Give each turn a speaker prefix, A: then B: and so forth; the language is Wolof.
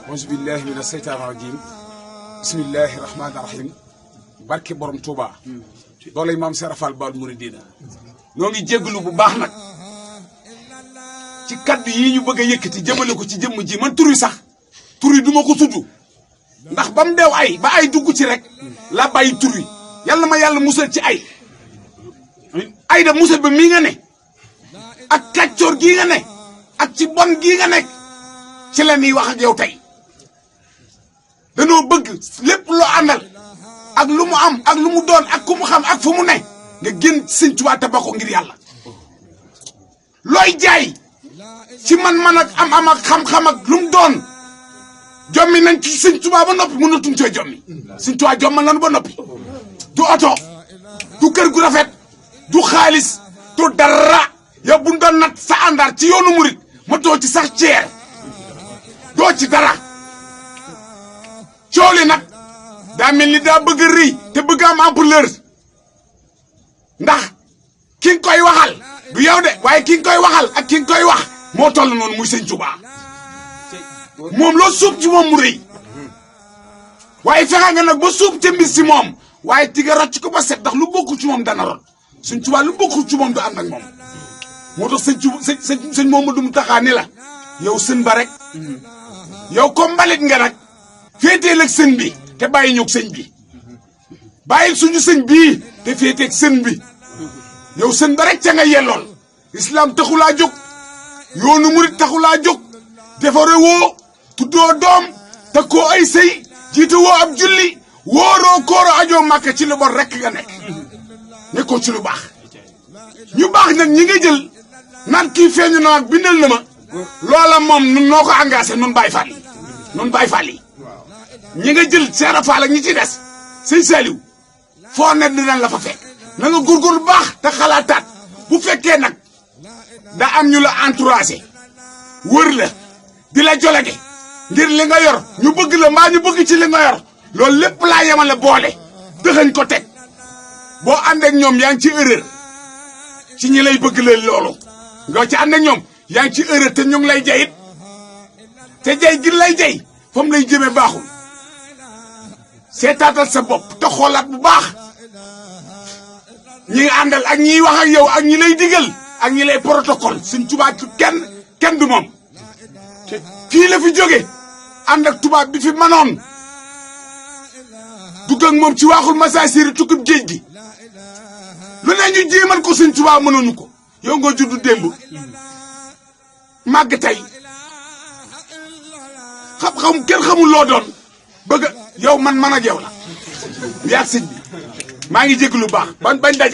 A: auzu billahi mina seytaani rajim bismillahi rahmaani rahim barke borom Touba doolay maam Serafal Baal Mouridina ñoo ngi jégalu bu baax nag ci kaddu yi ñu bëgg a yëkkati jëmale ko ci jëmm ji man tur yi sax tur yi du ma ko tudd ndax ba mu deew ay ba ay dugg ci rek la bàyyi tur yi yàlla ma yàlla musal ci ay da musal ba mii nga ne ak kàccoor gii nga ne ak ci bon gii nga nekk ci la ñuy wax ak yow tey danoo bëgg lépp loo àndal ak lu mu am ak lu mu doon ak ku mu xam ak fu mu ne nga génn Sëñ Tuubaa te ba ko ngir yàlla looy jaay ci man ak am ak xam-xam ak lu mu doon jommi nañ ci Sëñ Tuubaa ba noppi mënatuñ cee jommi Sëñ Tuubaa jommal nañu ba noppi du oto du kër gu rafet du xaalis du dara yow bu ñu doon nat sa àndaar ci yoonu murit ma doo ci sax ceer doo ci dara cooli nag daa mel ni daa bëgg rëy te bëgg am ampleur ndax ki nga koy waxal du yow de waaye ki nga koy waxal ak ki nga koy wax moo toll noonu muy Sëñ Tuubaa moom loo suub ci moom mu rëy waaye fexe nga nag ba suub te mbis ci moom waaye tiga rocc ko ba set ndax lu bokkul ci moom dana rot Sëñ Tuubaa lu bokkul ci moom du ànd ak moom moo tax sëñ Mamadu Muntaxa ni la yow sën ba rek yow ko mbalit nga nag féeteel ak sën bi te bàyyi ñoog sëñ bi bàyyil suñu sëñ bii te féeteeg sën bi yow sën ba rek ca nga yellool islam taxulaa jóg yoonu murit taxulaa jóg defare woo tuddoo doom te koo ay sëy jiite woo ab julli wóoroo kooro ajoo màkka ci lu bon rek nga nekk nekkoo ci lu baax ñu baax nag ñi nga jël naan kii feeñu na ak bindal na ma loola moom nun noo ko engagé nun Baay Faal yi nun Baay Faal yi ñi nga jël Seera Faal ak ñi ci des sëñ Saliou foo ne dinañ la fa fekk na nga góorgóorlu bu baax te xalaataat bu fekkee nag da am ñu la entouragé wër la di la jolage ngir li nga yor ñu bëgg la mbaa ñu bëgg ci li nga yor loolu lépp laa yemale boole dëxañ ko teg boo ànd ak ñoom yaa ngi ci erreur ci ñi lay bëgg leen loolu nga ci ànd ak ñoom yaa ngi ci erreur te ñu ngi lay jayit te jay gi lay jay fa mu lay jëmee baaxul seetaatal sa bopp te xoolaat bu baax ñi nga àndal ak ñiy wax ak yow ak ñi lay digal ak ñi lay protocole Sëñ Tuubaa ci kenn du moom fii la fi jóge ànd ak tubaab bi fi manoon dugg ak moom ci waaxul masaasiri tukkib géej gi lu ne ñu jéeman ko Sëñ Tuubaa mënuñu ko yow nga juddu démb màgg tey xam kenn xamul loo doon bëgg yow man ak yow la yaag sëñ bi maa ngi jégg lu baax bañ daje